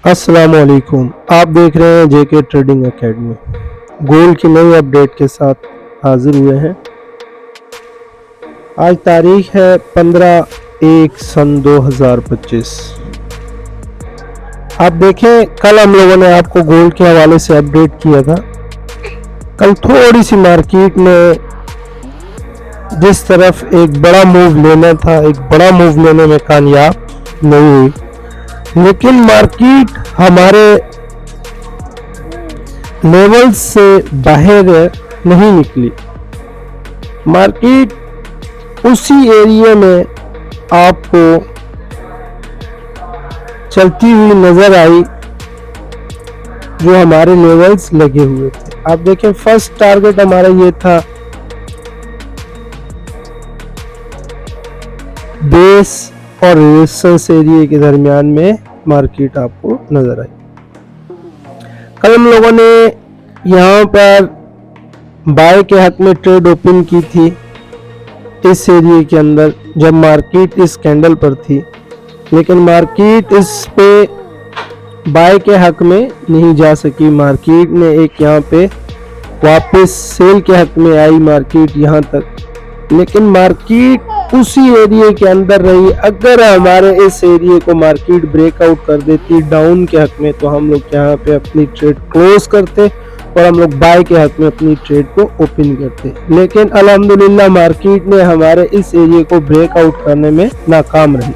अस्सलामुअलैकुम, आप देख रहे हैं जेके ट्रेडिंग एकेडमी। गोल्ड की नई अपडेट के साथ हाजिर हुए हैं। आज तारीख है 15/1/2025। आप देखें, कल हम लोगों ने आपको गोल्ड के हवाले से अपडेट किया था। कल थोड़ी सी मार्केट में जिस तरफ एक बड़ा मूव लेना था, एक बड़ा मूव लेने में कामयाब नहीं हुई, लेकिन मार्केट हमारे लेवल से बाहर नहीं निकली। मार्केट उसी एरिया में आपको चलती हुई नजर आई जो हमारे लेवल्स लगे हुए थे। आप देखें, फर्स्ट टारगेट हमारा ये था बेस और रेजिस्टेंस एरिया के दरमियान में मार्केट आपको नजर आई। कल हम लोगों ने यहाँ पर बाय के हक में ट्रेड ओपन की थी इस एरिया के अंदर, जब मार्केट इस कैंडल पर थी, लेकिन मार्केट इस पे बाय के हक में नहीं जा सकी। मार्केट ने एक यहाँ पे वापस सेल के हक में आई मार्केट यहाँ तक, लेकिन मार्केट उसी एरिया के अंदर रही। अगर हमारे इस एरिया को मार्केट ब्रेकआउट कर देती डाउन के हक में, तो हम लोग यहाँ पे अपनी ट्रेड क्लोज करते और हम लोग बाय के हक में अपनी ट्रेड को ओपन करते। लेकिन अल्हम्दुलिल्लाह मार्केट ने हमारे इस एरिया को ब्रेकआउट करने में नाकाम रही।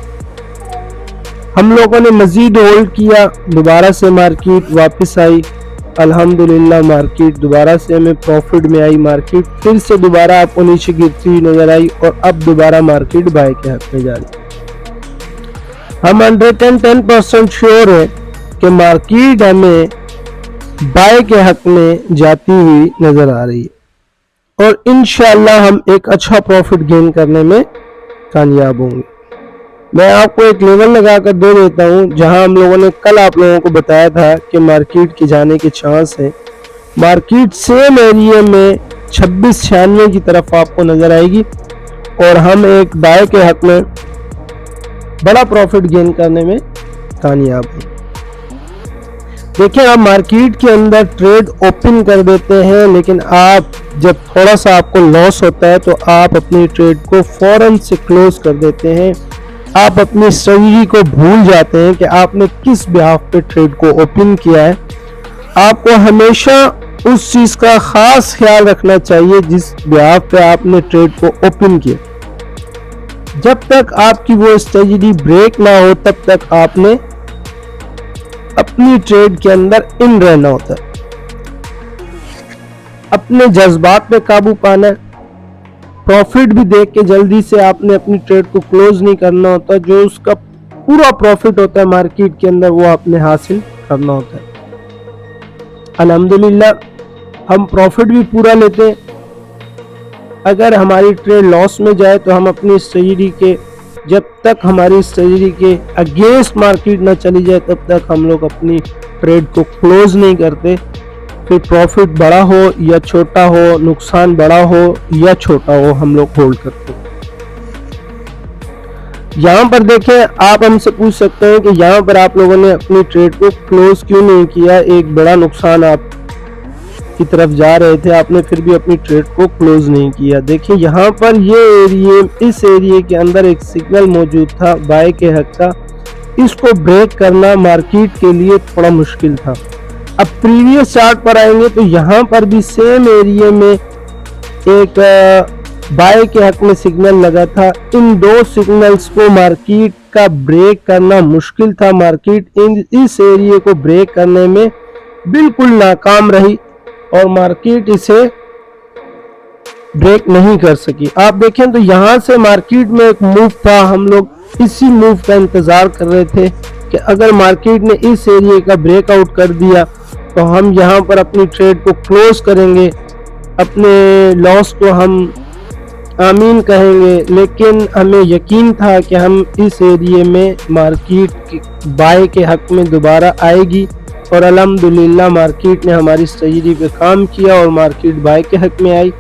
हम लोगों ने मजीद होल्ड किया, दोबारा से मार्केट वापस आई। अल्हम्दुलिल्लाह मार्केट दोबारा से हमें प्रॉफिट में आई। मार्केट फिर से दोबारा आपको नीचे गिरती हुई नजर आई और अब दोबारा मार्केट बाय के हक में जा रही। हम 110% श्योर है कि मार्केट हमें बाय के हक में जाती हुई नजर आ रही है और इंशाअल्लाह हम एक अच्छा प्रॉफिट गेन करने में कामयाब होंगे। मैं आपको एक लेवल लगाकर दे देता हूं, जहां हम लोगों ने कल आप लोगों को बताया था कि मार्केट के जाने के चांस है। मार्केट सेम एरिया में 2696 की तरफ आपको नजर आएगी और हम एक बाय के हक में बड़ा प्रॉफिट गेन करने में कामयाब हैं। देखिए, आप मार्केट के अंदर ट्रेड ओपन कर देते हैं, लेकिन आप जब थोड़ा सा आपको लॉस होता है तो आप अपनी ट्रेड को फौरन से क्लोज कर देते हैं। आप अपनी स्ट्रेटजी को भूल जाते हैं कि आपने किस बिहाफ पे ट्रेड को ओपन किया है। आपको हमेशा उस चीज का खास ख्याल रखना चाहिए जिस बिहाफ पे आपने ट्रेड को ओपन किया। जब तक आपकी वो स्ट्रेटजी ब्रेक ना हो, तब तक आपने अपनी ट्रेड के अंदर इन रहना होता है। अपने जज्बात पे काबू पाना है। प्रॉफिट भी देख के जल्दी से आपने अपनी ट्रेड को क्लोज नहीं करना होता। जो उसका पूरा प्रॉफिट होता है मार्केट के अंदर, वो आपने हासिल करना होता है। अल्हम्दुलिल्लाह हम प्रॉफिट भी पूरा लेते हैं। अगर हमारी ट्रेड लॉस में जाए तो हम अपनी स्ट्रेटजी के, जब तक हमारी स्ट्रेटजी के अगेंस्ट मार्केट ना चली जाए, तब तक हम लोग अपनी ट्रेड को क्लोज नहीं करते। फिर प्रॉफिट बड़ा हो या छोटा हो, नुकसान बड़ा हो या छोटा हो, हम लोग होल्ड करते हैं। यहाँ पर देखें, आप हमसे पूछ सकते हैं कि यहाँ पर आप लोगों ने अपनी ट्रेड को क्लोज क्यों नहीं किया। एक बड़ा नुकसान आप की तरफ जा रहे थे, आपने फिर भी अपनी ट्रेड को क्लोज नहीं किया। देखिए, यहाँ पर ये एरिया, इस एरिया के अंदर एक सिग्नल मौजूद था बाय के हक का। इसको ब्रेक करना मार्केट के लिए थोड़ा मुश्किल था। अब प्रीवियस चार्ट पर आएंगे तो यहाँ पर भी सेम एरिया में एक बाय के हक में सिग्नल लगा था। इन दो सिग्नल्स को मार्केट का ब्रेक करना मुश्किल था। मार्केट इस एरिया को ब्रेक करने में बिल्कुल नाकाम रही और मार्केट इसे ब्रेक नहीं कर सकी। आप देखें तो यहाँ से मार्केट में एक मूव था, हम लोग इसी मूव का इंतजार कर रहे थे कि अगर मार्केट ने इस एरिया का ब्रेकआउट कर दिया तो हम यहाँ पर अपनी ट्रेड को क्लोज करेंगे, अपने लॉस को हम आमीन कहेंगे। लेकिन हमें यकीन था कि हम इस एरिया में मार्केट बाय के हक में दोबारा आएगी और अल्हम्दुलिल्लाह मार्केट ने हमारी स्ट्रेटजी पे काम किया और मार्केट बाय के हक में आई।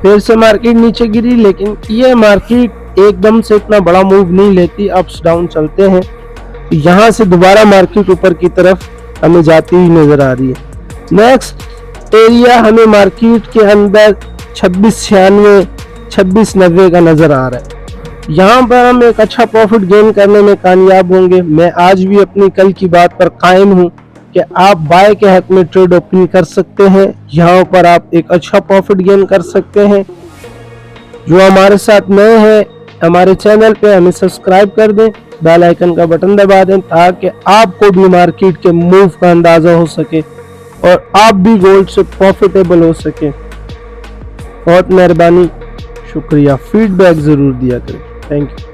फिर से मार्केट नीचे गिरी, लेकिन ये मार्केट एकदम से इतना बड़ा मूव नहीं लेती, अप्स डाउन चलते हैं। यहाँ से दोबारा मार्केट ऊपर की तरफ हमें जाती हुई नजर आ रही है। नेक्स्ट एरिया हमें मार्केट के अंदर 2696 2690 का नजर आ रहा है। यहाँ पर हम एक अच्छा प्रॉफिट गेन करने में कामयाब होंगे। मैं आज भी अपनी कल की बात पर कायम हूँ कि आप बाय के हक में ट्रेड ओपन कर सकते हैं। यहाँ पर आप एक अच्छा प्रॉफिट गेन कर सकते हैं। जो हमारे साथ नए हैं हमारे चैनल पे हमें सब्सक्राइब कर दें, बेल आइकन का बटन दबा दें ताकि आपको भी मार्केट के मूव का अंदाजा हो सके और आप भी गोल्ड से प्रॉफिटेबल हो सके। बहुत मेहरबानी, शुक्रिया। फीडबैक जरूर दिया करें। Thank you.